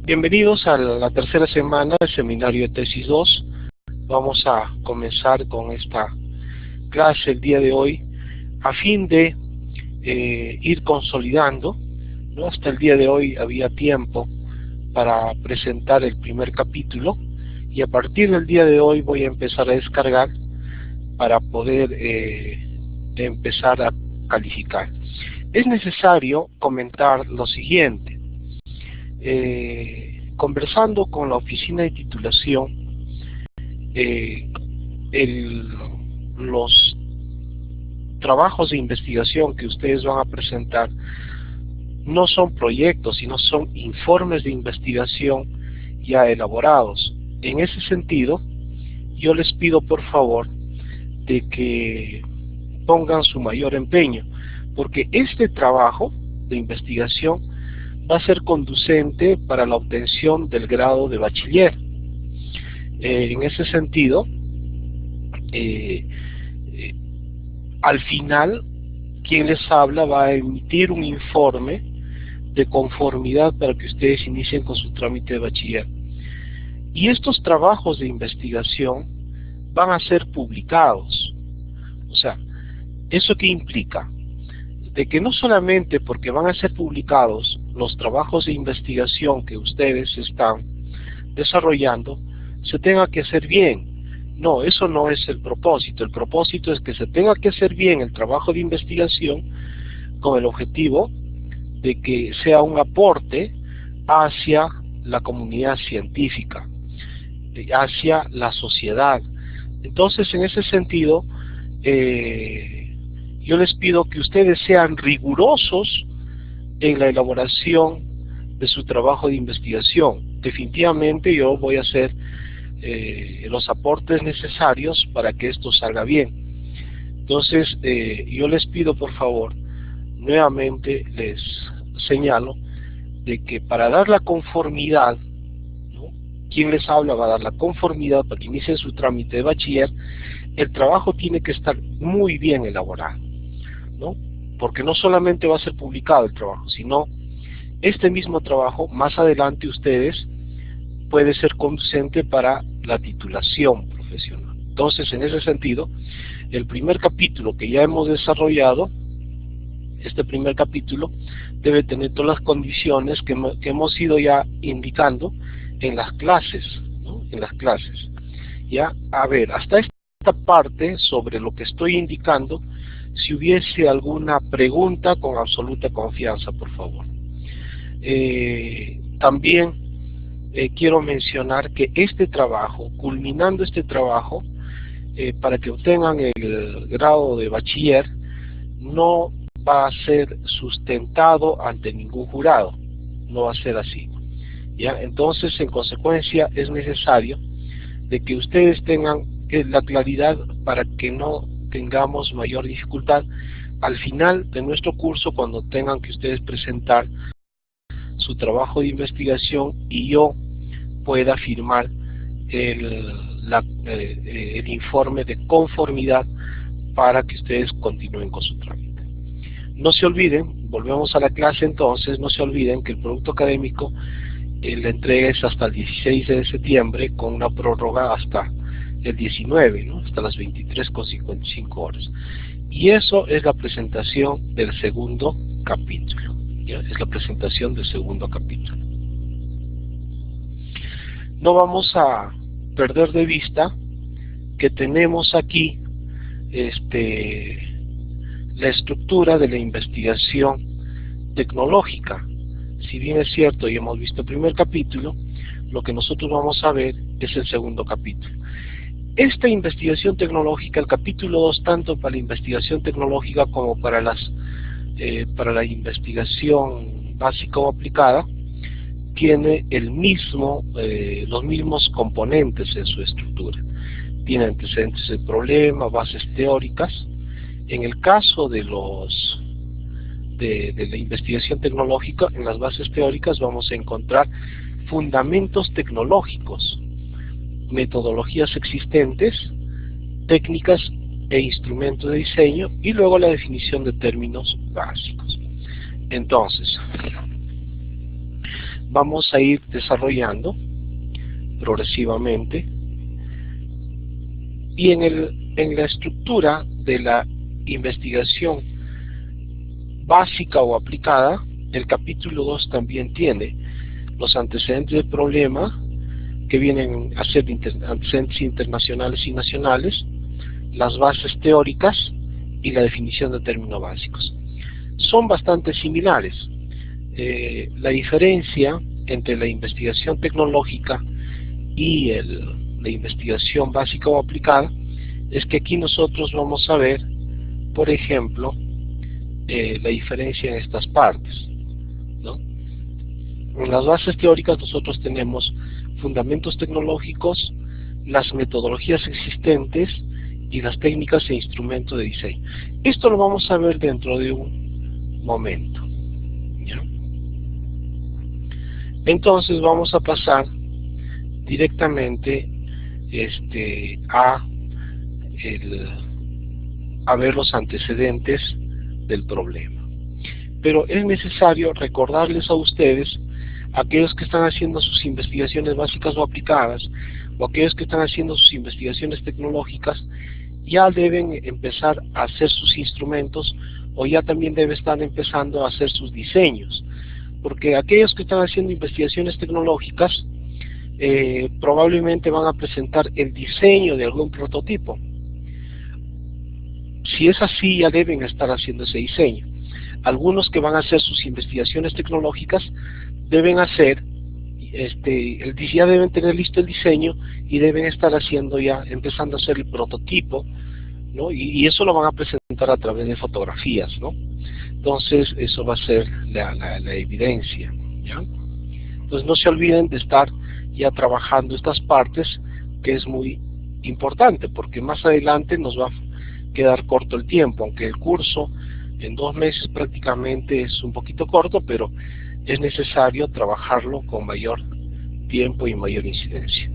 Bienvenidos a la tercera semana del seminario de tesis 2. Vamos a comenzar con esta clase el día de hoy a fin de ir consolidando, ¿no? Hasta el día de hoy había tiempo para presentar el primer capítulo y a partir del día de hoy voy a empezar a descargar para poder empezar a calificar. Es necesario comentar lo siguiente. Conversando con la oficina de titulación, los trabajos de investigación que ustedes van a presentar no son proyectos, sino son informes de investigación ya elaborados. En ese sentido, yo les pido por favor de que pongan su mayor empeño, porque este trabajo de investigación va a ser conducente para la obtención del grado de bachiller. En ese sentido, al final, quien les habla va a emitir un informe de conformidad para que ustedes inicien con su trámite de bachiller. Y estos trabajos de investigación van a ser publicados. O sea, ¿eso qué implica? De que no solamente porque van a ser publicados los trabajos de investigación que ustedes están desarrollando, se tenga que hacer bien. No, eso no es el propósito. El propósito es que se tenga que hacer bien el trabajo de investigación con el objetivo de que sea un aporte hacia la comunidad científica, hacia la sociedad. Entonces, en ese sentido, yo les pido que ustedes sean rigurosos en la elaboración de su trabajo de investigación. Definitivamente yo voy a hacer los aportes necesarios para que esto salga bien. Entonces, yo les pido por favor, nuevamente les señalo, de que para dar la conformidad, ¿no? Quien les habla va a dar la conformidad para que inicien su trámite de bachiller. El trabajo tiene que estar muy bien elaborado, ¿no? Porque no solamente va a ser publicado el trabajo, sino este mismo trabajo más adelante ustedes puede ser conducente para la titulación profesional. Entonces, en ese sentido, el primer capítulo que ya hemos desarrollado, este primer capítulo debe tener todas las condiciones que hemos ido ya indicando en las clases, ¿no? En las clases. Ya, a ver, hasta esta parte sobre lo que estoy indicando, si hubiese alguna pregunta, con absoluta confianza, por favor. También quiero mencionar que este trabajo, culminando este trabajo, para que obtengan el grado de bachiller, no va a ser sustentado ante ningún jurado, no va a ser así. ¿Ya? Entonces, en consecuencia, es necesario de que ustedes tengan la claridad para que no tengamos mayor dificultad al final de nuestro curso, cuando tengan que ustedes presentar su trabajo de investigación y yo pueda firmar el informe de conformidad para que ustedes continúen con su trámite. No se olviden, volvemos a la clase entonces, no se olviden que el producto académico, la entrega es hasta el 16 de septiembre con una prórroga hasta el 19, ¿no? Hasta las 23:55 horas. Y eso es la presentación del segundo capítulo. ¿Ya? Es la presentación del segundo capítulo. No vamos a perder de vista que tenemos aquí la estructura de la investigación tecnológica. Si bien es cierto y hemos visto el primer capítulo, lo que nosotros vamos a ver es el segundo capítulo. Esta investigación tecnológica, el capítulo 2, tanto para la investigación tecnológica como para la investigación básica o aplicada, tiene los mismos componentes en su estructura. Tiene antecedentes del problema, bases teóricas. En el caso de la investigación tecnológica, en las bases teóricas vamos a encontrar fundamentos tecnológicos, metodologías existentes, técnicas e instrumentos de diseño, y luego la definición de términos básicos. Entonces, vamos a ir desarrollando progresivamente, y en la estructura de la investigación básica o aplicada, el capítulo 2 también tiene los antecedentes del problema, que vienen a ser antecedentes internacionales y nacionales, las bases teóricas y la definición de términos básicos. Son bastante similares. La diferencia entre la investigación tecnológica y la investigación básica o aplicada es que aquí nosotros vamos a ver, por ejemplo, la diferencia en estas partes, ¿no? En las bases teóricas nosotros tenemos fundamentos tecnológicos, las metodologías existentes y las técnicas e instrumentos de diseño. Esto lo vamos a ver dentro de un momento, ¿ya? Entonces vamos a pasar directamente a ver los antecedentes del problema. Pero es necesario recordarles a ustedes, aquellos que están haciendo sus investigaciones básicas o aplicadas, o aquellos que están haciendo sus investigaciones tecnológicas, ya deben empezar a hacer sus instrumentos, o ya también deben estar empezando a hacer sus diseños, porque aquellos que están haciendo investigaciones tecnológicas probablemente van a presentar el diseño de algún prototipo. Si es así, ya deben estar haciendo ese diseño. Algunos que van a hacer sus investigaciones tecnológicas deben hacer, ya deben tener listo el diseño y deben estar haciendo ya, empezando a hacer el prototipo, ¿no? Y eso lo van a presentar a través de fotografías, ¿no? Entonces eso va a ser la evidencia, ¿ya? Entonces no se olviden de estar ya trabajando estas partes, que es muy importante, porque más adelante nos va a quedar corto el tiempo, aunque el curso en 2 meses prácticamente es un poquito corto, pero es necesario trabajarlo con mayor tiempo y mayor incidencia.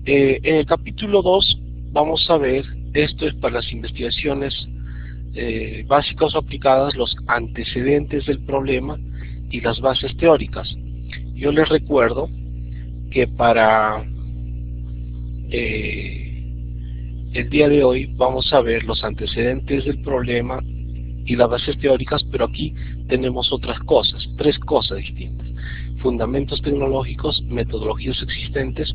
En el capítulo 2 vamos a ver, esto es para las investigaciones básicas o aplicadas, los antecedentes del problema y las bases teóricas. Yo les recuerdo que para el día de hoy vamos a ver los antecedentes del problema y las bases teóricas, pero aquí tenemos otras cosas, 3 cosas distintas: fundamentos tecnológicos, metodologías existentes,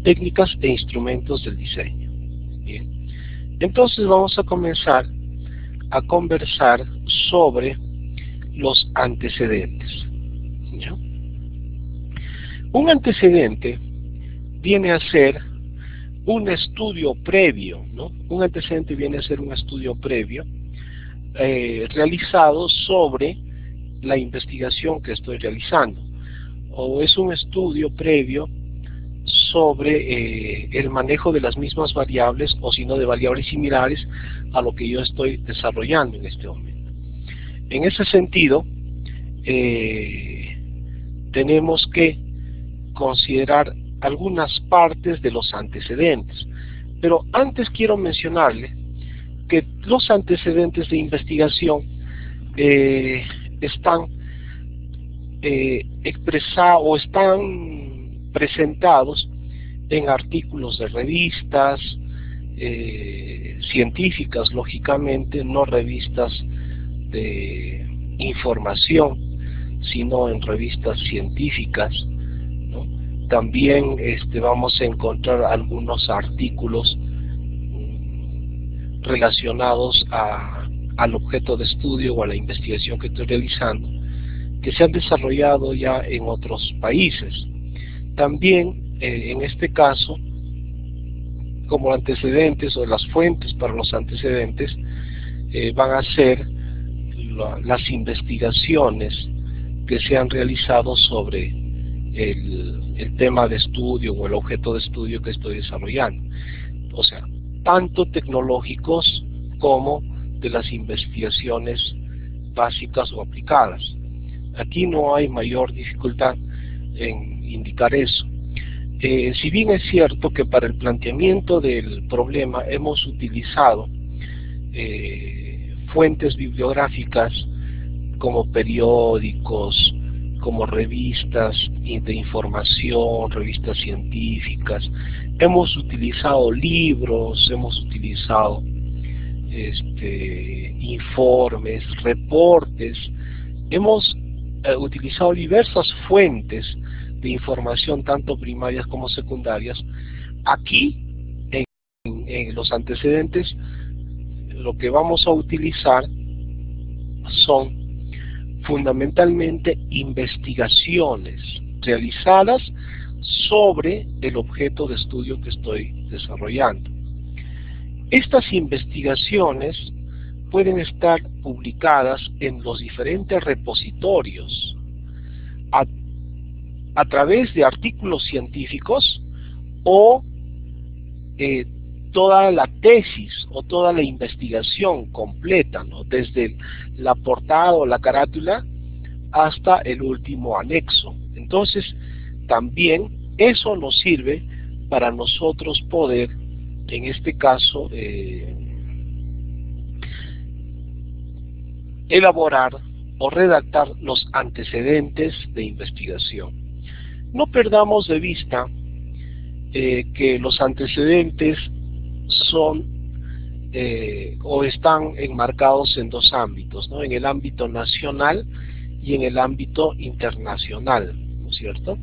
técnicas e instrumentos del diseño. Bien. Entonces vamos a comenzar a conversar sobre los antecedentes, ¿ya? Un antecedente viene a ser un estudio previo, ¿no? Un antecedente viene a ser un estudio previo realizado sobre la investigación que estoy realizando, o es un estudio previo sobre el manejo de las mismas variables, o si no de variables similares a lo que yo estoy desarrollando en este momento. En ese sentido, tenemos que considerar algunas partes de los antecedentes, pero antes quiero mencionarle que los antecedentes de investigación están expresados o están presentados en artículos de revistas científicas, lógicamente, no revistas de información, sino en revistas científicas, ¿no? También vamos a encontrar algunos artículos relacionados al objeto de estudio o a la investigación que estoy realizando, que se han desarrollado ya en otros países. También, en este caso, como antecedentes o las fuentes para los antecedentes van a ser las investigaciones que se han realizado sobre el tema de estudio o el objeto de estudio que estoy desarrollando. O sea, tanto tecnológicos como de las investigaciones básicas o aplicadas. Aquí no hay mayor dificultad en indicar eso. Si bien es cierto que para el planteamiento del problema hemos utilizado fuentes bibliográficas como periódicos, como revistas de información, revistas científicas. Hemos utilizado libros, hemos utilizado informes, reportes. Hemos utilizado diversas fuentes de información, tanto primarias como secundarias. Aquí, en los antecedentes, lo que vamos a utilizar son fundamentalmente investigaciones realizadas sobre el objeto de estudio que estoy desarrollando. Estas investigaciones pueden estar publicadas en los diferentes repositorios a través de artículos científicos o toda la tesis o toda la investigación completa, ¿no? Desde la portada o la carátula hasta el último anexo. Entonces, también eso nos sirve para nosotros poder, en este caso, elaborar o redactar los antecedentes de investigación. No perdamos de vista que los antecedentes son o están enmarcados en dos ámbitos, ¿no? En el ámbito nacional y en el ámbito internacional, ¿no es cierto?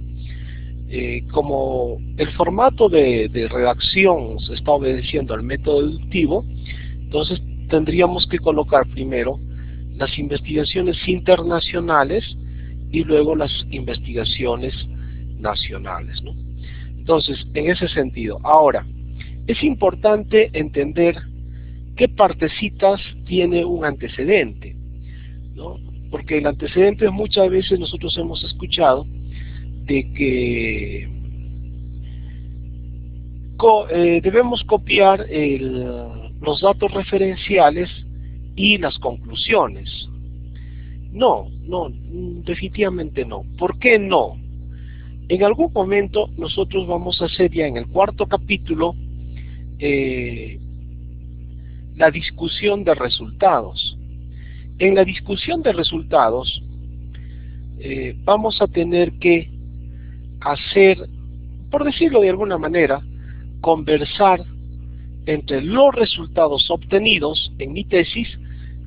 Como el formato de redacción se está obedeciendo al método deductivo, entonces tendríamos que colocar primero las investigaciones internacionales y luego las investigaciones nacionales, ¿no? Entonces, en ese sentido, ahora, es importante entender qué partecitas tiene un antecedente, ¿no? Porque el antecedente muchas veces nosotros hemos escuchado de que debemos copiar los datos referenciales y las conclusiones. No, definitivamente no. ¿Por qué no? En algún momento nosotros vamos a hacer ya en el cuarto capítulo la discusión de resultados. En la discusión de resultados vamos a tener que hacer, por decirlo de alguna manera, conversar entre los resultados obtenidos en mi tesis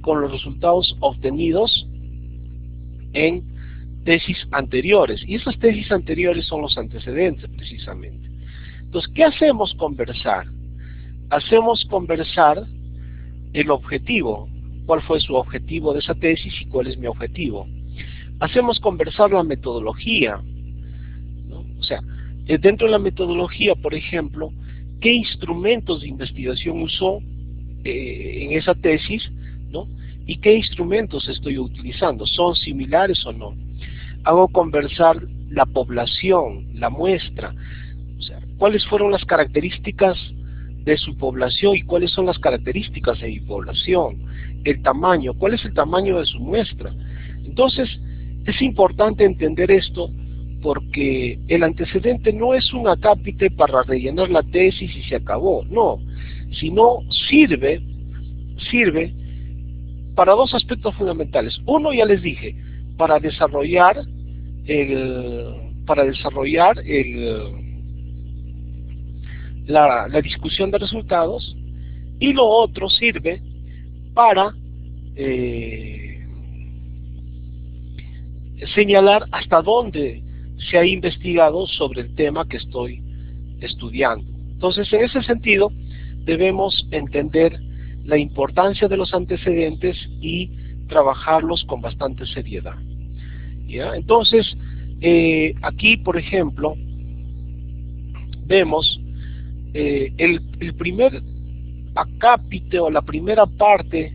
con los resultados obtenidos en tesis anteriores. Y esas tesis anteriores son los antecedentes, precisamente. Entonces, ¿qué hacemos conversar? Hacemos conversar el objetivo. ¿Cuál fue su objetivo de esa tesis y cuál es mi objetivo? Hacemos conversar la metodología, ¿no? O sea, dentro de la metodología, por ejemplo, ¿qué instrumentos de investigación usó en esa tesis, ¿no? ¿Y qué instrumentos estoy utilizando? ¿Son similares o no? Hago conversar la población, la muestra, o sea, ¿cuáles fueron las características de su población y cuáles son las características de mi población? El tamaño, ¿cuál es el tamaño de su muestra? Entonces, es importante entender esto porque el antecedente no es un acápite para rellenar la tesis y se acabó, no, sino sirve para dos aspectos fundamentales. Uno, ya les dije, para desarrollar la discusión de resultados, y lo otro sirve para señalar hasta dónde se ha investigado sobre el tema que estoy estudiando. Entonces, en ese sentido, debemos entender la importancia de los antecedentes y trabajarlos con bastante seriedad. ¿Ya? Entonces, aquí, por ejemplo, vemos el primer acápite o la primera parte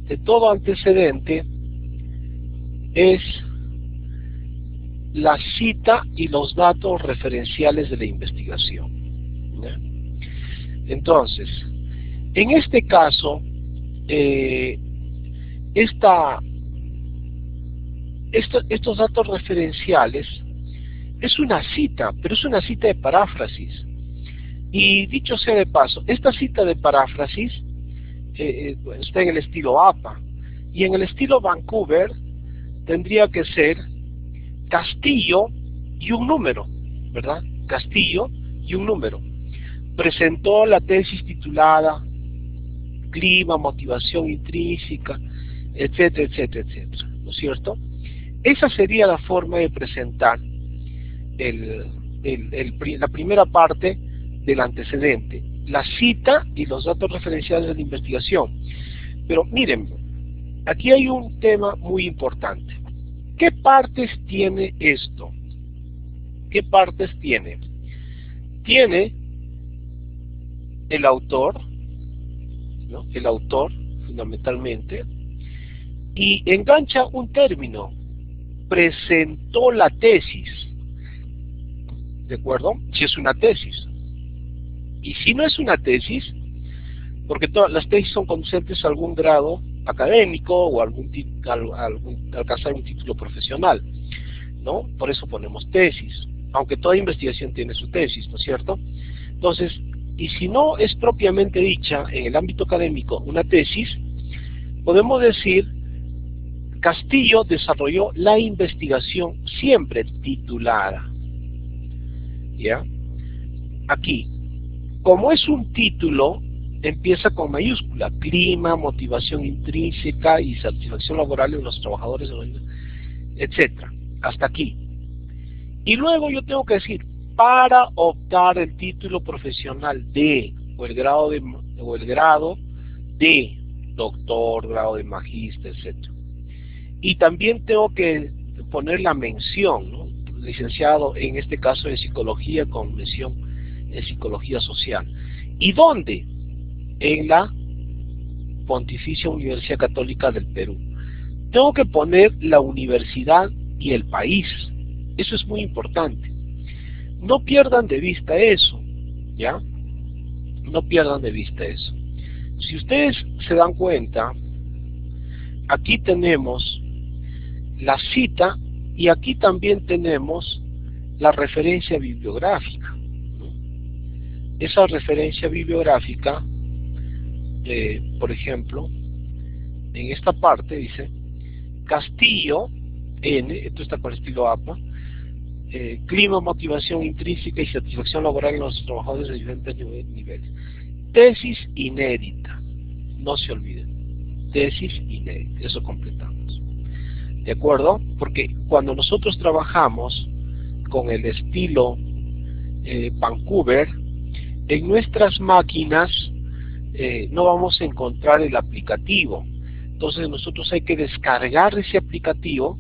de todo antecedente es la cita y los datos referenciales de la investigación. ¿Ya? Entonces, en este caso, estos datos referenciales es una cita, pero es una cita de paráfrasis. Y dicho sea de paso, esta cita de paráfrasis está en el estilo APA, y en el estilo Vancouver tendría que ser Castillo y un número, ¿verdad? Castillo y un número. Presentó la tesis titulada Clima, Motivación Intrínseca, etcétera, etcétera, etcétera, ¿no es cierto? Esa sería la forma de presentar la primera parte del antecedente, la cita y los datos referenciales de la investigación. Pero miren, aquí hay un tema muy importante. ¿Qué partes tiene esto? ¿Qué partes tiene? Tiene el autor, ¿no? El autor, fundamentalmente, y engancha un término: presentó la tesis, ¿de acuerdo? Si es una tesis. Y si no es una tesis, porque todas las tesis son conducentes a algún grado académico o alcanzar un título profesional, ¿no? Por eso ponemos tesis, aunque toda investigación tiene su tesis, ¿no es cierto? Entonces, y si no es propiamente dicha en el ámbito académico una tesis, podemos decir: Castillo desarrolló la investigación siempre titulada. ¿Ya? Aquí, como es un título, empieza con mayúscula: clima, motivación intrínseca y satisfacción laboral de los trabajadores, etcétera, hasta aquí. Y luego yo tengo que decir: para optar el título profesional de, o el grado de doctor, grado de magíster, etcétera. Y también tengo que poner la mención, ¿no? Licenciado en este caso en psicología con mención en psicología social. ¿Y dónde? En la Pontificia Universidad Católica del Perú. Tengo que poner la universidad y el país. Eso es muy importante. No pierdan de vista eso, ¿ya? No pierdan de vista eso. Si ustedes se dan cuenta, aquí tenemos la cita y aquí también tenemos la referencia bibliográfica, ¿no? Esa referencia bibliográfica, por ejemplo, en esta parte dice Castillo N, esto está por estilo APA, clima, motivación intrínseca y satisfacción laboral en los trabajadores de diferentes niveles. Tesis inédita, no se olviden, tesis inédita, eso completamos. ¿De acuerdo? Porque cuando nosotros trabajamos con el estilo Vancouver, en nuestras máquinas no vamos a encontrar el aplicativo. Entonces nosotros hay que descargar ese aplicativo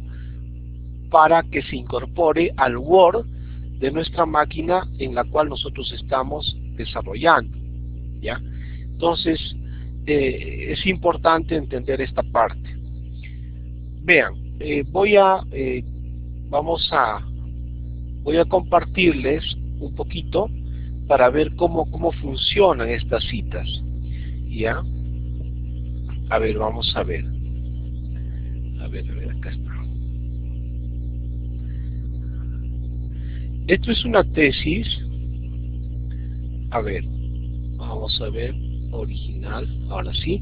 para que se incorpore al Word de nuestra máquina en la cual nosotros estamos desarrollando, ¿ya? Entonces es importante entender esta parte. Vean, voy a compartirles un poquito para ver cómo funcionan estas citas, ¿ya? A ver, vamos a ver. A ver, acá está. Esto es una tesis. A ver, vamos a ver, original, ahora sí.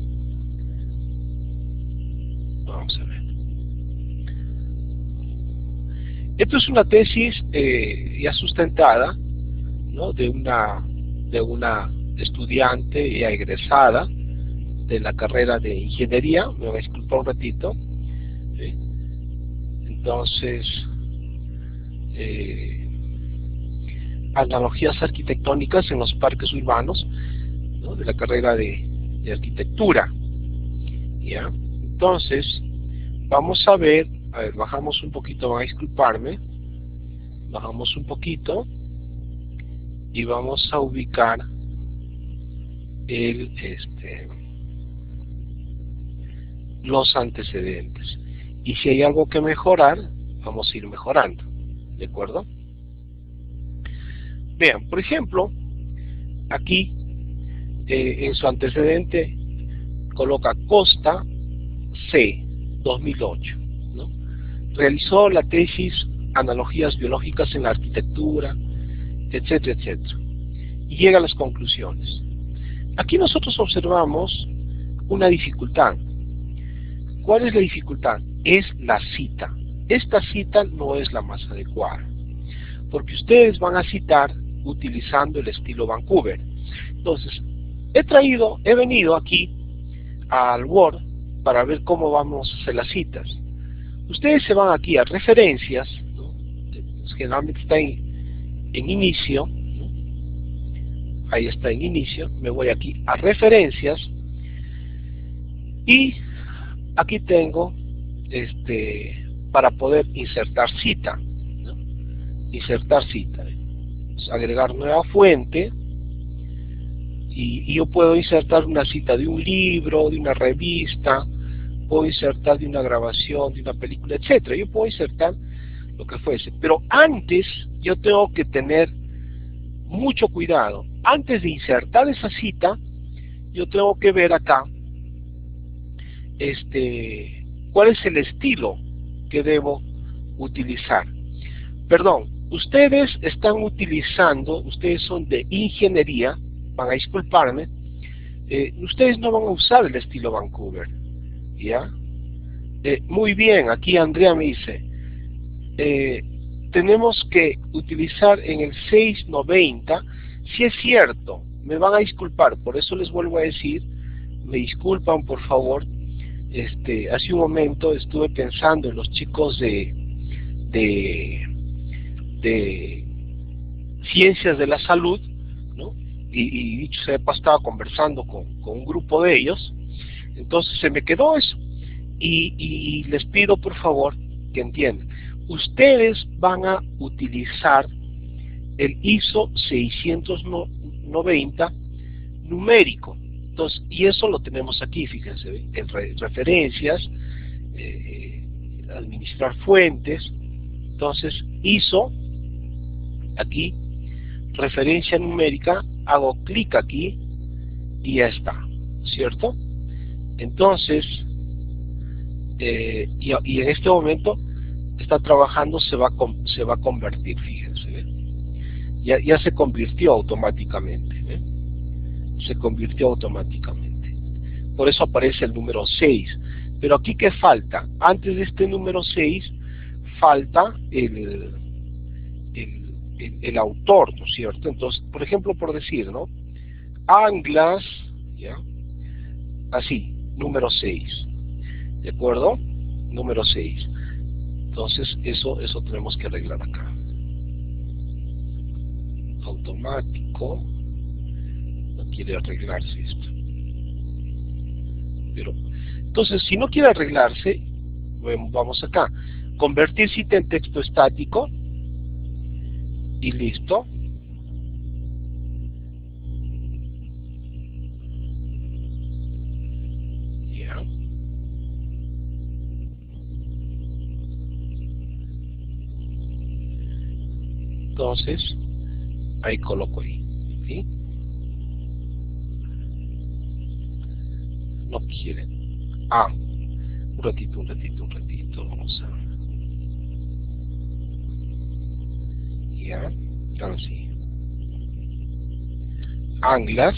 Vamos a ver. Esto es una tesis ya sustentada, ¿no? de una estudiante ya egresada de la carrera de ingeniería. Me voy a disculpar un ratito, ¿sí? Entonces, analogías arquitectónicas en los parques urbanos, ¿no? De la carrera de arquitectura, ¿ya? Entonces, vamos a ver, bajamos un poquito, van a disculparme, bajamos un poquito y vamos a ubicar los antecedentes. Y si hay algo que mejorar, vamos a ir mejorando, ¿de acuerdo? Vean, por ejemplo, aquí en su antecedente coloca Costa C, 2008, ¿no? Realizó la tesis Analogías biológicas en la arquitectura, etcétera, etcétera, y llega a las conclusiones. Aquí nosotros observamos una dificultad. ¿Cuál es la dificultad? es la cita. Esta cita no es la más adecuada, porque ustedes van a citar utilizando el estilo Vancouver. Entonces, he venido aquí al Word para ver cómo vamos a hacer las citas. Ustedes se van aquí a referencias, ¿no? Generalmente está en inicio, ¿no? Ahí está en inicio, me voy aquí a referencias y aquí tengo para poder insertar cita, ¿no? Insertar cita, agregar nueva fuente, y yo puedo insertar una cita de un libro, de una revista, puedo insertar de una grabación, de una película, etcétera. Yo puedo insertar lo que fuese, pero antes yo tengo que tener mucho cuidado. Antes de insertar esa cita, yo tengo que ver acá cuál es el estilo que debo utilizar. Perdón, ustedes están utilizando, ustedes son de ingeniería, van a disculparme, ustedes no van a usar el estilo Vancouver, ¿ya? Muy bien, aquí Andrea me dice, tenemos que utilizar en el 690, si es cierto, me van a disculpar, por eso les vuelvo a decir, me disculpan por favor. Hace un momento estuve pensando en los chicos de ciencias de la salud, ¿no? Y dicho sea de paso, estaba conversando con un grupo de ellos, entonces se me quedó eso, y les pido por favor que entiendan, ustedes van a utilizar el ISO 690 numérico. Entonces, y eso lo tenemos aquí, fíjense, en referencias, administrar fuentes. Entonces, ISO, aquí, referencia numérica, hago clic aquí y ya está, ¿cierto? Entonces, y en este momento está trabajando, se va a convertir, fíjense, ¿ve? Ya se convirtió automáticamente, ¿ve? Se convirtió automáticamente. Por eso aparece el número 6. Pero aquí, ¿qué falta? Antes de este número 6, falta el autor, ¿no es cierto? Entonces, por ejemplo, por decir, ¿no? Anglas, ¿ya? Así, número 6. ¿De acuerdo? Número 6. Entonces, eso tenemos que arreglar acá. Automático. Quiere arreglarse esto, pero entonces si no quiere arreglarse, vamos acá, convertir cita en texto estático y listo. Ya. Entonces ahí coloco ahí, ¿sí? No quieren. Un ratito, vamos a... Ya, ahora sí. Anglas.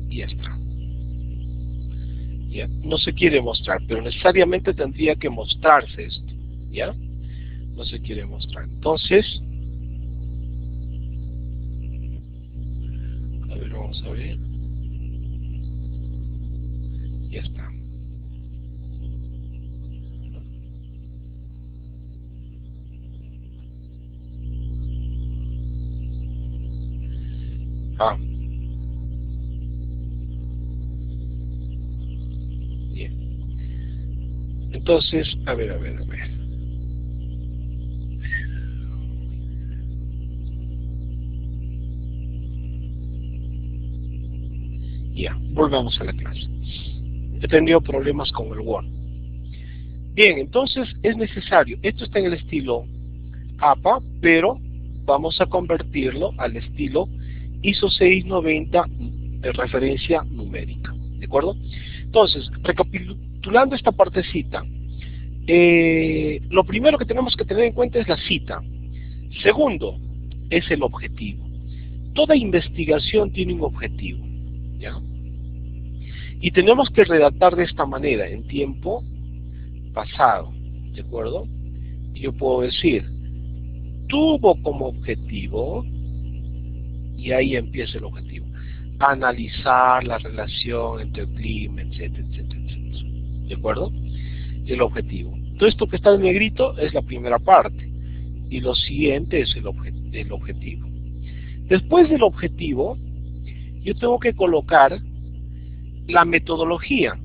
Y ya está. Ya, no se quiere mostrar, pero necesariamente tendría que mostrarse esto. ¿Ya? No se quiere mostrar. Entonces, a ver, vamos a ver. Ya está. Bien. Entonces, a ver. Ya, volvamos a la clase. He tenido problemas con el Word. Bien, entonces es necesario, esto está en el estilo APA, pero vamos a convertirlo al estilo ISO 690 de referencia numérica, ¿de acuerdo? Entonces, recapitulando esta partecita, lo primero que tenemos que tener en cuenta es la cita. Segundo, es el objetivo. Toda investigación tiene un objetivo, ¿ya? Y tenemos que redactar de esta manera, en tiempo pasado, ¿de acuerdo? Yo puedo decir, tuvo como objetivo, y ahí empieza el objetivo, analizar la relación entre el clima, etcétera, etcétera, etcétera. ¿De acuerdo? El objetivo. Todo esto que está en negrito es la primera parte, y lo siguiente es el objetivo. Después del objetivo, yo tengo que colocar la metodología,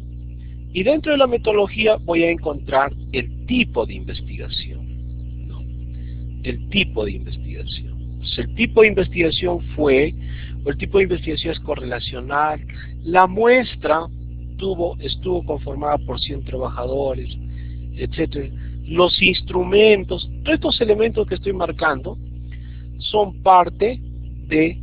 y dentro de la metodología voy a encontrar el tipo de investigación, ¿no? El tipo de investigación. Entonces, el tipo de investigación el tipo de investigación es correlacional. La muestra estuvo conformada por 100 trabajadores, etcétera. Los instrumentos, todos estos elementos que estoy marcando son parte de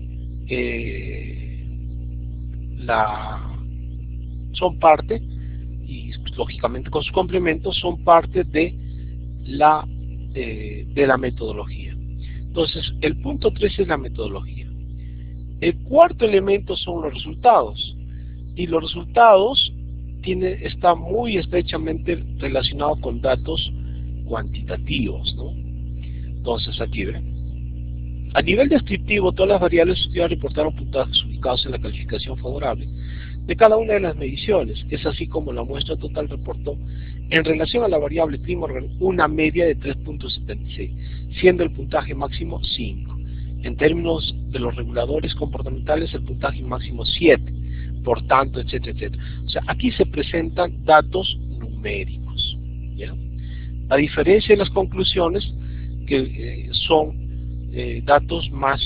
y lógicamente con sus complementos son parte de la metodología. Entonces, el punto 3 es la metodología. El cuarto elemento son los resultados, y los resultados está muy estrechamente relacionado con datos cuantitativos, ¿no? Entonces, aquí ven. A nivel descriptivo, todas las variables estudiadas reportaron puntajes ubicados en la calificación favorable de cada una de las mediciones. Es así como la muestra total reportó, en relación a la variable clima, una media de 3.76, siendo el puntaje máximo 5. En términos de los reguladores comportamentales, el puntaje máximo 7. Por tanto, etcétera, etcétera. O sea, aquí se presentan datos numéricos, ¿ya? A diferencia de las conclusiones, que son datos más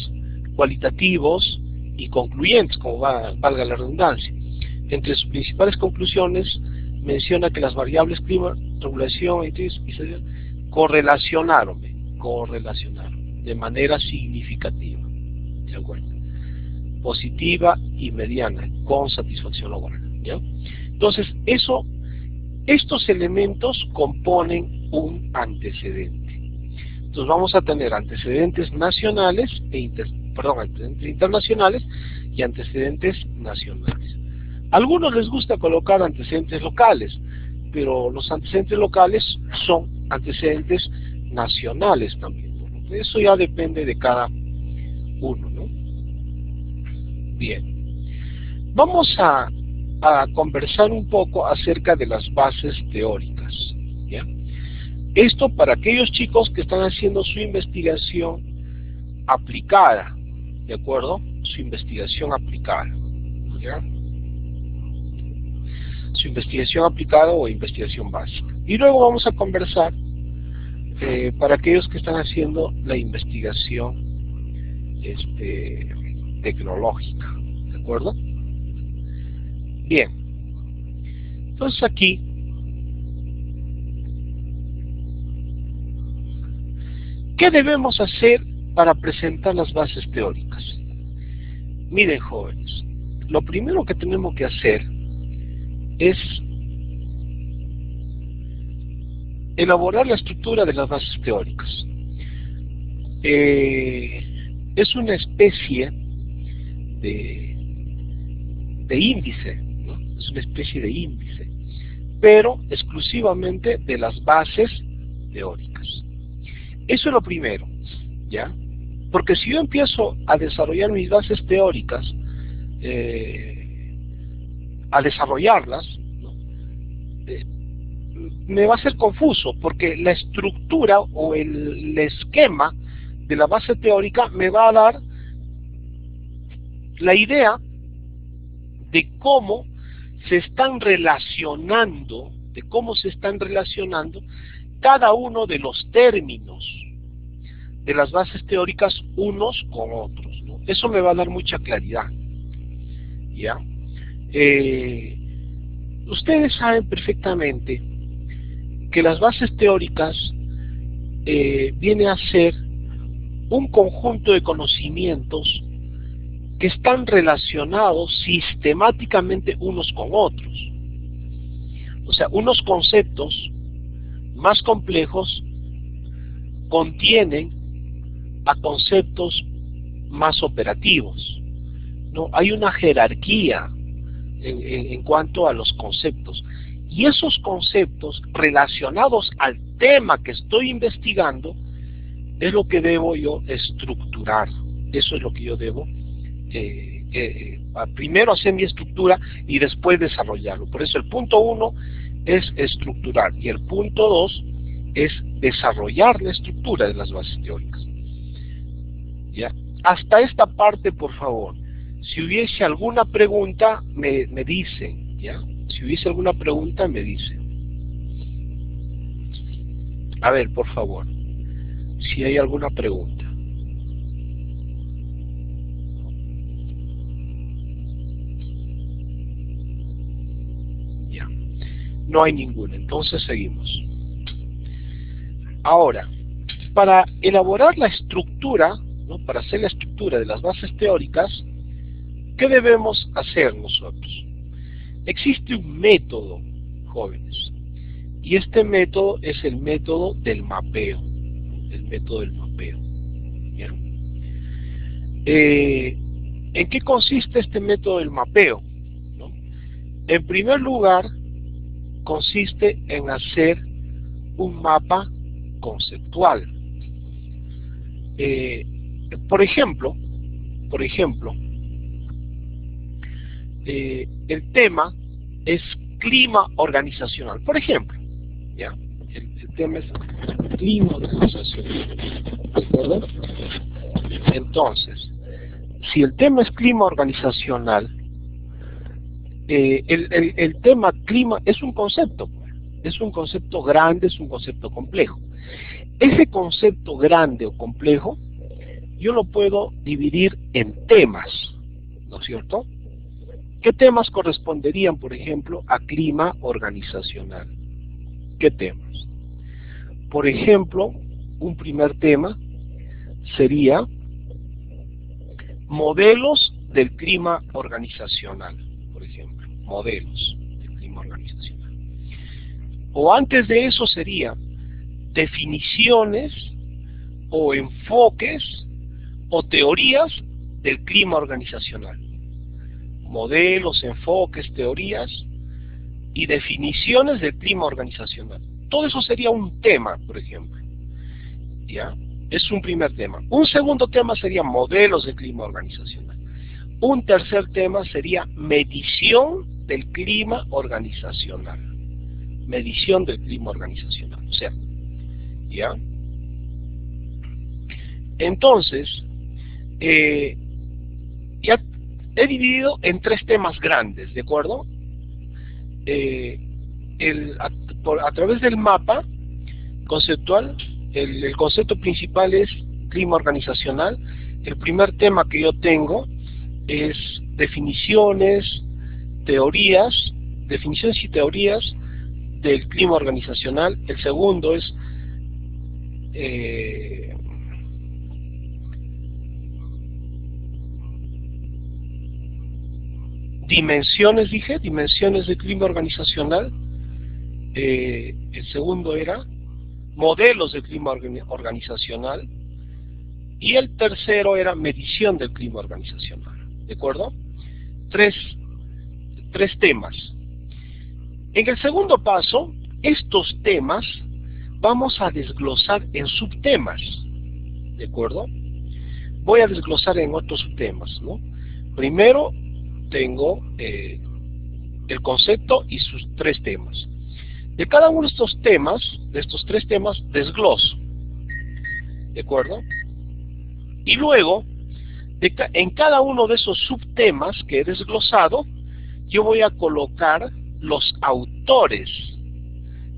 cualitativos y concluyentes, como valga la redundancia. Entre sus principales conclusiones, menciona que las variables clima, regulación y correlacionaron de manera significativa, ¿de acuerdo? Positiva y mediana, con satisfacción laboral, ¿ya? Entonces, estos elementos componen un antecedente. Entonces vamos a tener antecedentes nacionales antecedentes internacionales y antecedentes nacionales. A algunos les gusta colocar antecedentes locales, pero los antecedentes locales son antecedentes nacionales también, ¿no? Eso ya depende de cada uno, ¿no? Bien, vamos a conversar un poco acerca de las bases teóricas, ¿ya? Esto para aquellos chicos que están haciendo su investigación aplicada, ¿de acuerdo? Su investigación aplicada, ¿ya? Su investigación aplicada o investigación básica. Y luego vamos a conversar para aquellos que están haciendo la investigación tecnológica, ¿de acuerdo? Bien, entonces aquí ¿qué debemos hacer para presentar las bases teóricas? Miren, jóvenes, lo primero que tenemos que hacer es elaborar la estructura de las bases teóricas. Es una especie de índice, ¿no? Es una especie de índice, pero exclusivamente de las bases teóricas. Eso es lo primero, ¿ya? Porque si yo empiezo a desarrollar mis bases teóricas, a desarrollarlas, ¿no? Me va a ser confuso, porque la estructura o el esquema de la base teórica me va a dar la idea de cómo se están relacionando, cada uno de los términos de las bases teóricas unos con otros, ¿no? Eso me va a dar mucha claridad, ¿ya? Ustedes saben perfectamente que las bases teóricas viene a ser un conjunto de conocimientos que están relacionados sistemáticamente unos con otros. O sea, unos conceptos más complejos contienen a conceptos más operativos, ¿no? Hay una jerarquía en cuanto a los conceptos. Y esos conceptos relacionados al tema que estoy investigando es lo que debo yo estructurar. Eso es lo que yo debo primero hacer mi estructura y después desarrollarlo. Por eso el punto 1 es estructurar y el punto 2 es desarrollar la estructura de las bases teóricas. ¿Ya? Hasta esta parte, por favor. Si hubiese alguna pregunta, me dicen, ¿ya? Si hubiese alguna pregunta, me dicen. A ver, por favor, si hay alguna pregunta. Ya, no hay ninguna, entonces seguimos. Ahora, para elaborar la estructura, ¿no? Para hacer la estructura de las bases teóricas, ¿qué debemos hacer nosotros? Existe un método, jóvenes, y este método es el método del mapeo. El método del mapeo. ¿Vieron? ¿En qué consiste este método del mapeo? ¿No? En primer lugar, consiste en hacer un mapa conceptual. Por ejemplo, el tema es clima organizacional. Por ejemplo, ¿ya? El tema es clima organizacional. ¿De acuerdo? Entonces, si el tema es clima organizacional, el tema clima es un concepto grande, es un concepto complejo. Ese concepto grande o complejo, yo lo puedo dividir en temas, ¿no es cierto? ¿Qué temas corresponderían, por ejemplo, a clima organizacional? ¿Qué temas? Por ejemplo, un primer tema sería modelos del clima organizacional, por ejemplo, modelos del clima organizacional. O antes de eso sería definiciones o enfoques o teorías del clima organizacional. Modelos, enfoques, teorías y definiciones del clima organizacional. Todo eso sería un tema, por ejemplo. ¿Ya? Es un primer tema. Un segundo tema sería modelos del clima organizacional. Un tercer tema sería medición del clima organizacional. Medición del clima organizacional. O sea, ¿ya? Entonces, ya he dividido en tres temas grandes, ¿de acuerdo? A través del mapa conceptual, el concepto principal es clima organizacional. El primer tema que yo tengo es definiciones y teorías del clima organizacional. El segundo es dimensiones del clima organizacional. El segundo era modelos del clima organizacional y el tercero era medición del clima organizacional. ¿De acuerdo? Tres temas. En el segundo paso, estos temas vamos a desglosar en subtemas. ¿De acuerdo? Voy a desglosar en otros subtemas, ¿no? Primero tengo el concepto y sus tres temas. De cada uno de estos tres temas, desgloso. ¿De acuerdo? Y luego, en cada uno de esos subtemas que he desglosado, yo voy a colocar los autores.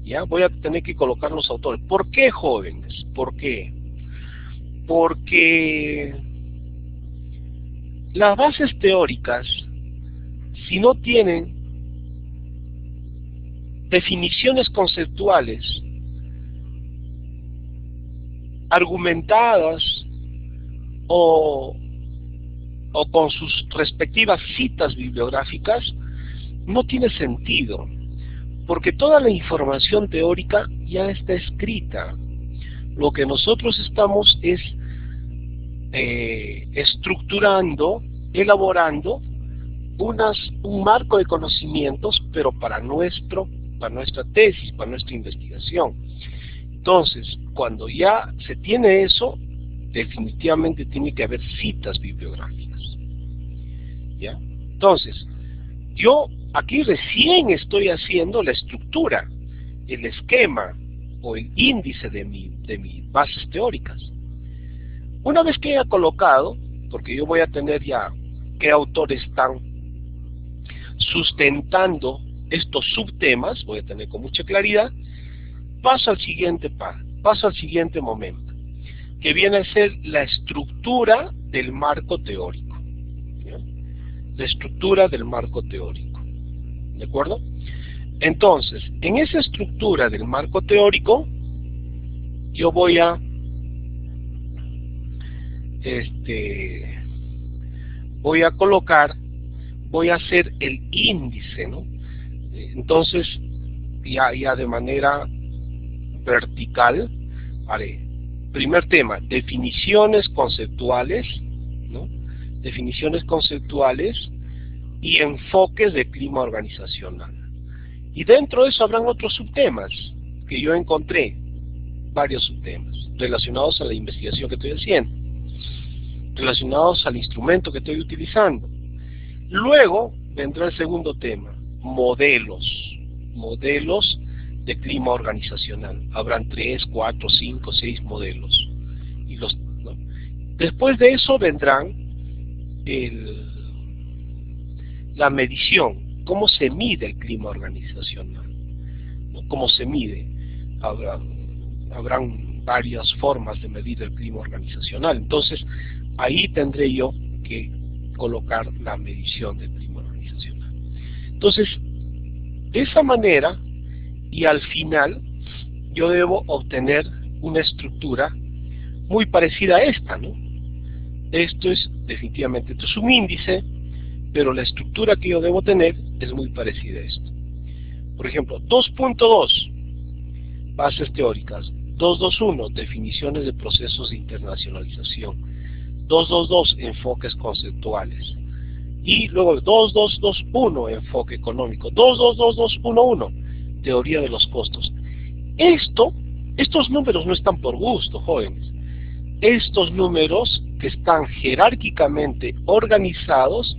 ¿Ya? Voy a tener que colocar los autores. ¿Por qué, jóvenes? ¿Por qué? Porque las bases teóricas, si no tienen definiciones conceptuales argumentadas o con sus respectivas citas bibliográficas, no tiene sentido, porque toda la información teórica ya está escrita. Lo que nosotros estamos es estructurando, elaborando un marco de conocimientos, pero para nuestra tesis, para nuestra investigación. Entonces, cuando ya se tiene eso, definitivamente tiene que haber citas bibliográficas. ¿Ya? Entonces, yo aquí recién estoy haciendo la estructura, el esquema o el índice de mis bases teóricas. Una vez que haya colocado, porque yo voy a tener ya qué autores están sustentando estos subtemas, voy a tener con mucha claridad, paso al siguiente momento, que viene a ser la estructura del marco teórico. ¿Ya? La estructura del marco teórico. ¿De acuerdo? Entonces, en esa estructura del marco teórico, yo voy a colocar, voy a hacer el índice, ¿no? Entonces, ya de manera vertical, haré, primer tema, definiciones conceptuales, ¿no? Definiciones conceptuales y enfoques de clima organizacional. Y dentro de eso habrán otros subtemas que yo encontré, varios subtemas relacionados a la investigación que estoy haciendo, relacionados al instrumento que estoy utilizando. Luego vendrá el segundo tema, modelos de clima organizacional. Habrán 3, 4, 5, 6 modelos. ¿No? Después de eso vendrán la medición, cómo se mide el clima organizacional, ¿no? Cómo se mide. Habrán varias formas de medir el clima organizacional. Entonces, ahí tendré yo que colocar la medición del clima organizacional. Entonces, de esa manera, y al final, yo debo obtener una estructura muy parecida a esta, ¿no? Esto es un índice, pero la estructura que yo debo tener es muy parecida a esto. Por ejemplo, 2.2, bases teóricas. 2.2.1, definiciones de procesos de internacionalización. 2.2.2, enfoques conceptuales. Y luego 2.2.2.1, enfoque económico. 2.2.2.2.1.1, teoría de los costos. Estos números no están por gusto, jóvenes. Estos números que están jerárquicamente organizados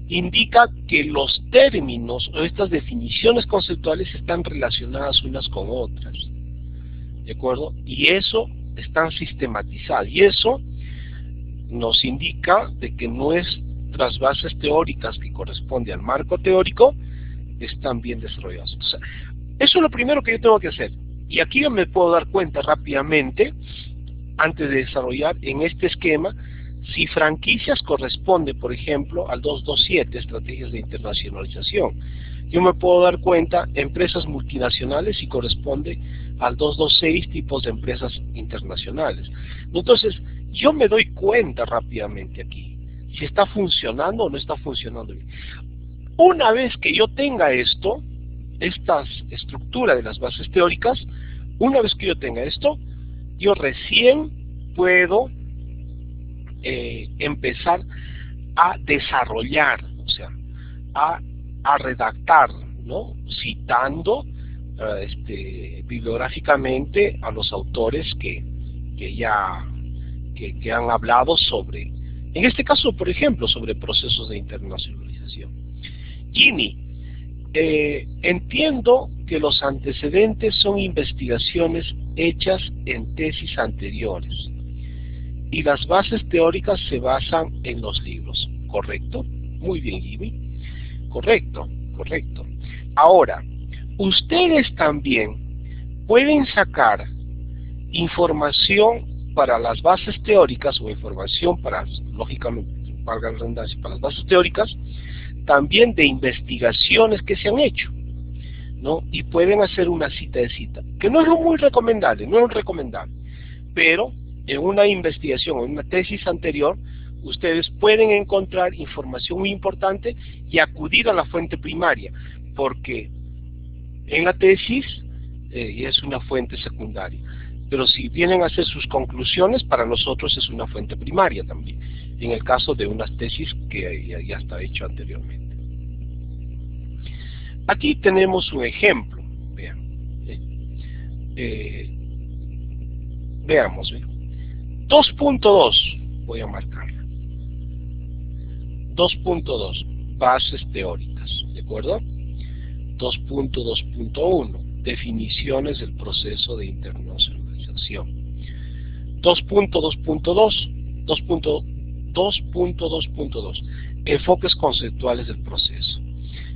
indica que los términos o estas definiciones conceptuales están relacionadas unas con otras. ¿De acuerdo? Y eso están sistematizadas. Y eso nos indica de que nuestras bases teóricas que corresponden al marco teórico están bien desarrolladas. O sea, eso es lo primero que yo tengo que hacer. Y aquí yo me puedo dar cuenta rápidamente, antes de desarrollar en este esquema, si franquicias corresponde, por ejemplo, al 2.2.7, estrategias de internacionalización. Yo me puedo dar cuenta, empresas multinacionales, si corresponde al 2.2.6, tipos de empresas internacionales. Entonces, yo me doy cuenta rápidamente aquí, si está funcionando o no está funcionando bien. Una vez que yo tenga esta estructura de las bases teóricas, una vez que yo tenga esto, yo recién puedo empezar a desarrollar, o sea, a redactar, ¿no? Citando bibliográficamente a los autores que han hablado sobre, en este caso, por ejemplo, sobre procesos de internacionalización. Jimmy, entiendo que los antecedentes son investigaciones hechas en tesis anteriores y las bases teóricas se basan en los libros, ¿correcto? Muy bien, Jimmy. Correcto. Ahora, ustedes también pueden sacar información para las bases teóricas o información para, lógicamente, valga la redundancia, para las bases teóricas, también de investigaciones que se han hecho, ¿no? Y pueden hacer una cita, que no es muy recomendable, pero en una investigación o en una tesis anterior, ustedes pueden encontrar información muy importante y acudir a la fuente primaria, porque en la tesis es una fuente secundaria. pero si vienen a hacer sus conclusiones, para nosotros es una fuente primaria también, en el caso de unas tesis que ya está hecho anteriormente. Aquí tenemos un ejemplo, vean. Veamos, 2.2, voy a marcarla. 2.2, bases teóricas, ¿de acuerdo? 2.2.1, definiciones del proceso de internacionalización. 2.2.2, enfoques conceptuales del proceso.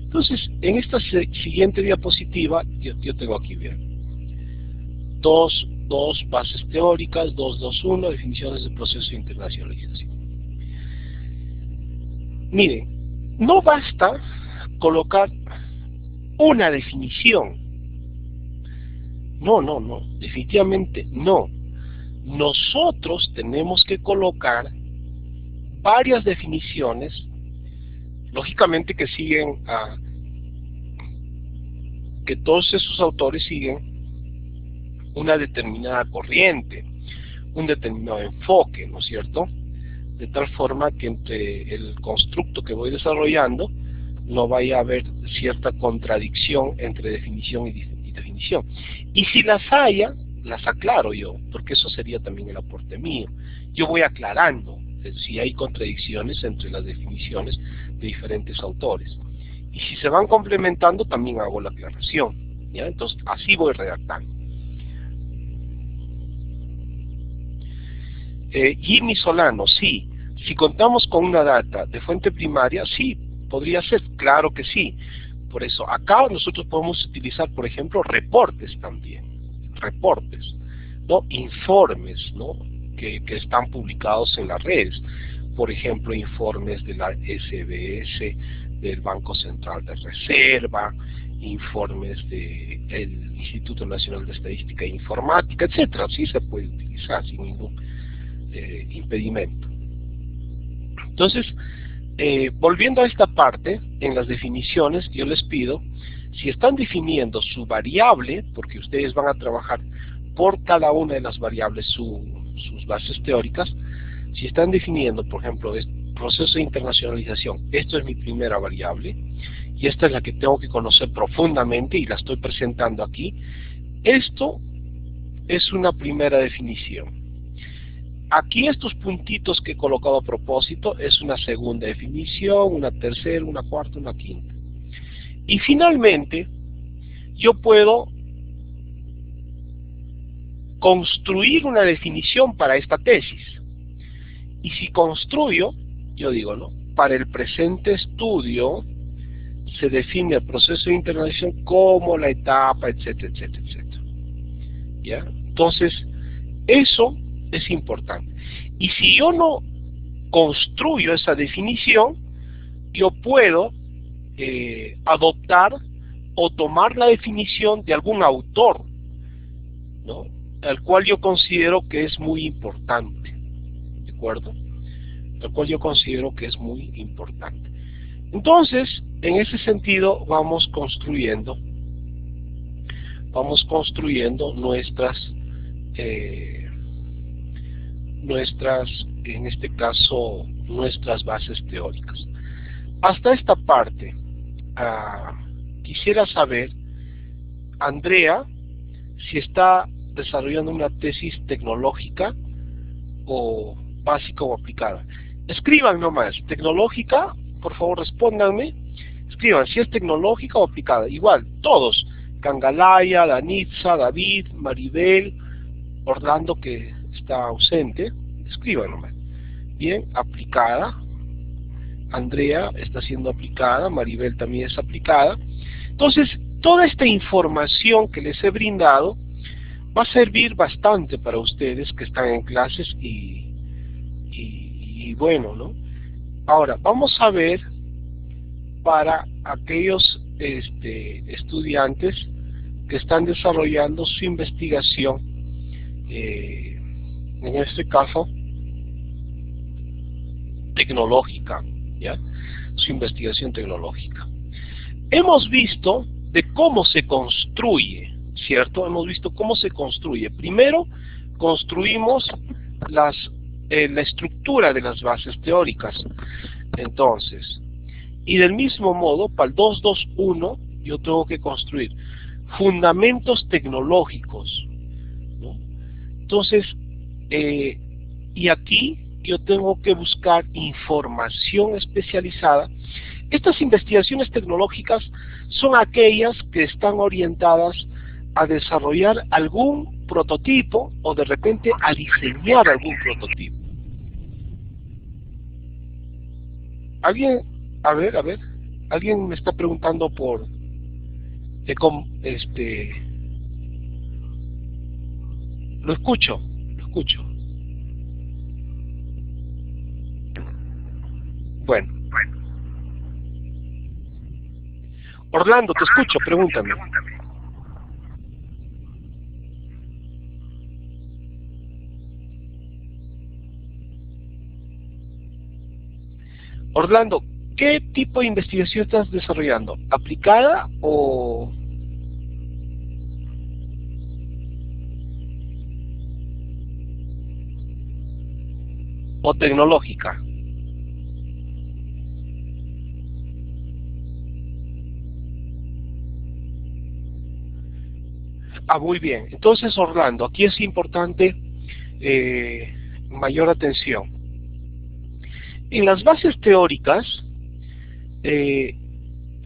Entonces, en esta siguiente diapositiva, yo tengo aquí, bien, 2, bases teóricas, 2.2.1, definiciones del proceso de internacionalización. Miren, no basta colocar una definición. No, definitivamente no. Nosotros tenemos que colocar varias definiciones, lógicamente que siguen que todos esos autores siguen una determinada corriente, un determinado enfoque, ¿no es cierto? De tal forma que entre el constructo que voy desarrollando no vaya a haber cierta contradicción entre definición y definición. Y si las haya, las aclaro yo, porque eso sería también el aporte mío. Yo voy aclarando si hay contradicciones entre las definiciones de diferentes autores. Y si se van complementando, también hago la aclaración, ¿ya? Entonces, así voy redactando. Jimmy Solano, sí. Si contamos con una data de fuente primaria, sí, podría ser, claro que sí. Por eso, acá nosotros podemos utilizar, por ejemplo, reportes también. Reportes, ¿no? Informes, ¿no? Que están publicados en las redes. Por ejemplo, informes de la SBS, del Banco Central de Reserva, informes del Instituto Nacional de Estadística e Informática, etcétera. Sí se puede utilizar sin ningún impedimento. Entonces, volviendo a esta parte, en las definiciones, yo les pido, si están definiendo su variable, porque ustedes van a trabajar por cada una de las variables sus bases teóricas, si están definiendo, por ejemplo, el proceso de internacionalización, esto es mi primera variable, y esta es la que tengo que conocer profundamente, y la estoy presentando aquí, esto es una primera definición. Aquí estos puntitos que he colocado a propósito es una segunda definición, una tercera, una cuarta, una quinta. Y finalmente, yo puedo construir una definición para esta tesis. Y si construyo, yo digo, ¿no? Para el presente estudio se define el proceso de internacionalización como la etapa, etcétera, etcétera, etcétera. ¿Ya? Entonces, eso es importante. Y si yo no construyo esa definición, yo puedo adoptar o tomar la definición de algún autor, ¿no? Al cual yo considero que es muy importante, ¿de acuerdo? Al cual yo considero que es muy importante. Entonces, en ese sentido, vamos construyendo en este caso, nuestras bases teóricas. Hasta esta parte, quisiera saber, Andrea, si está desarrollando una tesis tecnológica o básica o aplicada. Escriban nomás, tecnológica, por favor respóndanme, escriban si es tecnológica o aplicada. Igual, todos, Cangalaya, Danitza, David, Maribel, Orlando que está ausente, escriban nomás. Bien, aplicada, Andrea está siendo aplicada, Maribel también es aplicada. Entonces, toda esta información que les he brindado va a servir bastante para ustedes que están en clases y bueno, ¿no? Ahora, vamos a ver para aquellos estudiantes que están desarrollando su investigación, en este caso, tecnológica, ¿ya? Su investigación tecnológica. Hemos visto de cómo se construye, ¿cierto? Hemos visto cómo se construye. Primero, construimos la estructura de las bases teóricas. Entonces, y del mismo modo, para el 221, yo tengo que construir fundamentos tecnológicos, ¿no? Entonces, y aquí yo tengo que buscar información especializada. Estas investigaciones tecnológicas son aquellas que están orientadas a desarrollar algún prototipo o de repente a diseñar algún prototipo. ¿Alguien? A ver, alguien me está preguntando por lo escucho. Bueno, Orlando, te escucho, pregúntame. Orlando, ¿qué tipo de investigación estás desarrollando? ¿Aplicada o tecnológica? Ah, muy bien. Entonces, Orlando, aquí es importante mayor atención. En las bases teóricas,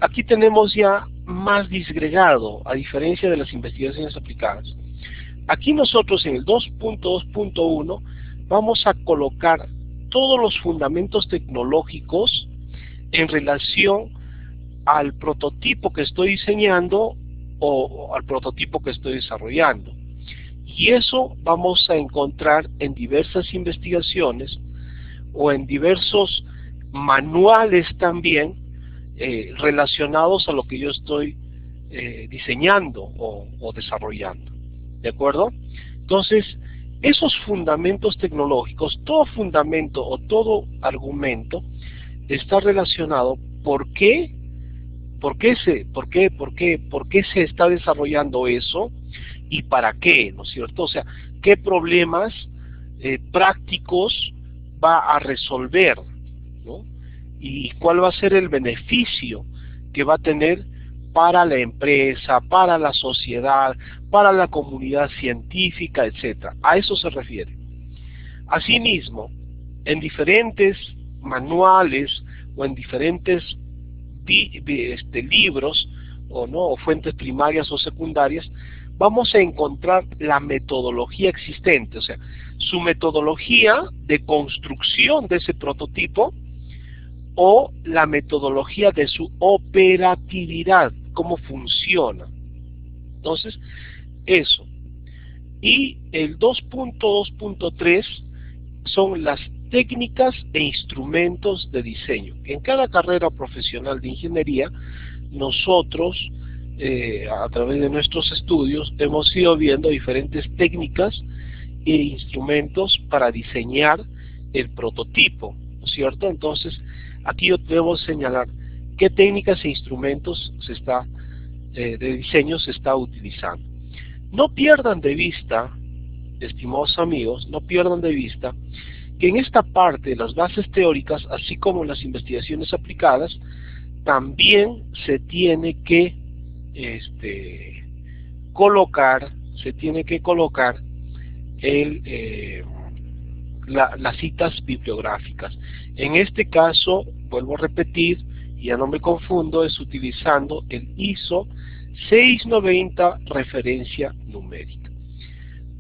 aquí tenemos ya más disgregado, a diferencia de las investigaciones aplicadas. Aquí nosotros en el 2.2.1 vamos a colocar todos los fundamentos tecnológicos en relación al prototipo que estoy diseñando o al prototipo que estoy desarrollando. Y eso vamos a encontrar en diversas investigaciones o en diversos manuales también relacionados a lo que yo estoy diseñando o desarrollando. ¿De acuerdo? Entonces, esos fundamentos tecnológicos, todo fundamento o todo argumento está relacionado por qué se está desarrollando eso y para qué, ¿no es cierto? O sea, qué problemas prácticos va a resolver, ¿no? Y cuál va a ser el beneficio que va a tener para la empresa, para la sociedad, para la comunidad científica, etcétera. A eso se refiere. Asimismo, en diferentes manuales o en diferentes libros o fuentes primarias o secundarias, vamos a encontrar la metodología existente, o sea, su metodología de construcción de ese prototipo o la metodología de su operatividad, cómo funciona. Entonces, eso. Y el 2.2.3 son las técnicas e instrumentos de diseño. En cada carrera profesional de ingeniería, nosotros, a través de nuestros estudios, hemos ido viendo diferentes técnicas e instrumentos para diseñar el prototipo, ¿no es cierto? Entonces, aquí yo debo señalar qué técnicas e instrumentos de diseño se está utilizando. No pierdan de vista, estimados amigos, no pierdan de vista que en esta parte de las bases teóricas, así como en las investigaciones aplicadas, también se tiene que colocar las citas bibliográficas. En este caso, vuelvo a repetir, y ya no me confundo, es utilizando el ISO 690 referencia numérica.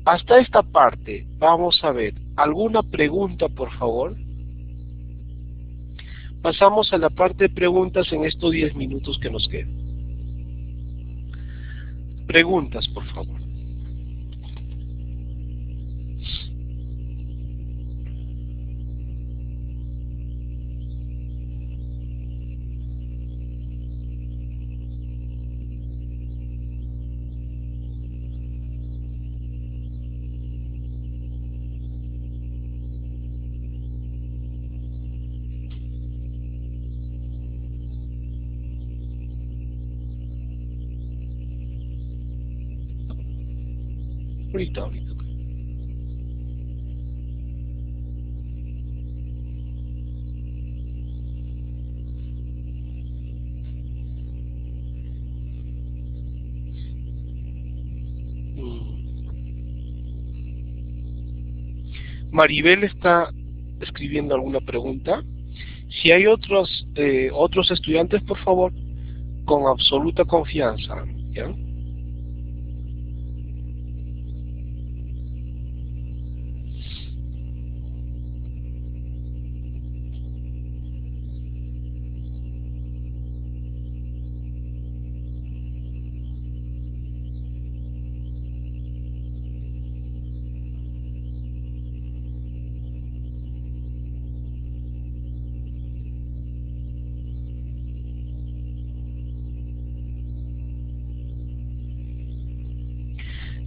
Hasta esta parte vamos a ver alguna pregunta, por favor. Pasamos a la parte de preguntas en estos 10 minutos que nos quedan. Preguntas, por favor. Ahorita. Maribel está escribiendo alguna pregunta. Si hay otros estudiantes, por favor, con absoluta confianza, ¿ya?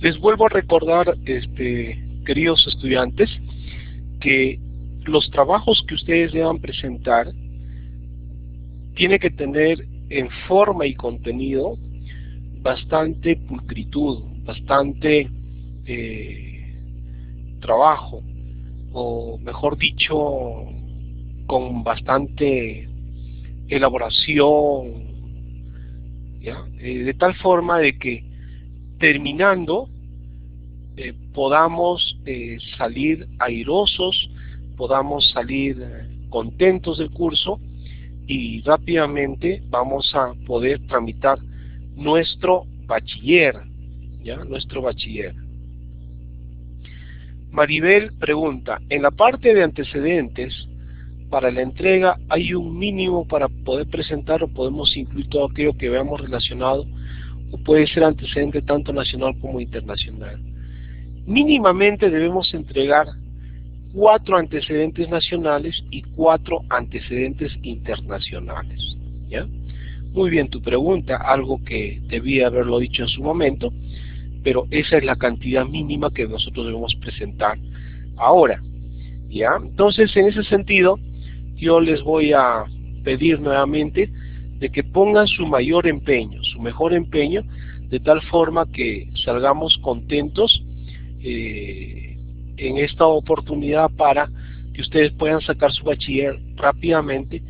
Les vuelvo a recordar, queridos estudiantes, que los trabajos que ustedes deban presentar tiene que tener en forma y contenido bastante pulcritud, bastante trabajo, o mejor dicho, con bastante elaboración, ¿ya? De tal forma de que terminando podamos salir airosos, podamos salir contentos del curso y rápidamente vamos a poder tramitar nuestro bachiller, ¿ya? Nuestro bachiller. Maribel pregunta, en la parte de antecedentes, para la entrega, ¿hay un mínimo para poder presentar o podemos incluir todo aquello que veamos relacionado o puede ser antecedente tanto nacional como internacional? Mínimamente debemos entregar 4 antecedentes nacionales y 4 antecedentes internacionales, ¿ya? Muy bien tu pregunta, algo que debía haberlo dicho en su momento, pero esa es la cantidad mínima que nosotros debemos presentar ahora, ¿ya? Entonces, en ese sentido, yo les voy a pedir nuevamente de que pongan su mayor empeño, su mejor empeño, de tal forma que salgamos contentos en esta oportunidad para que ustedes puedan sacar su bachiller rápidamente,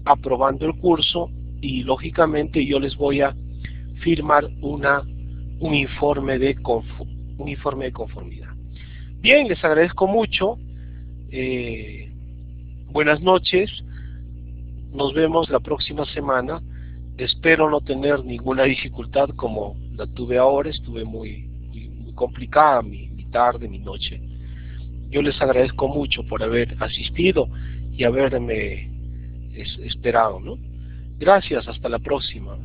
aprobando el curso, y lógicamente yo les voy a firmar un informe de conformidad. Bien, les agradezco mucho. Buenas noches. Nos vemos la próxima semana. Espero no tener ninguna dificultad como la tuve ahora. Estuve muy complicada mi tarde, mi noche. Yo les agradezco mucho por haber asistido y haberme esperado, ¿no? Gracias, hasta la próxima.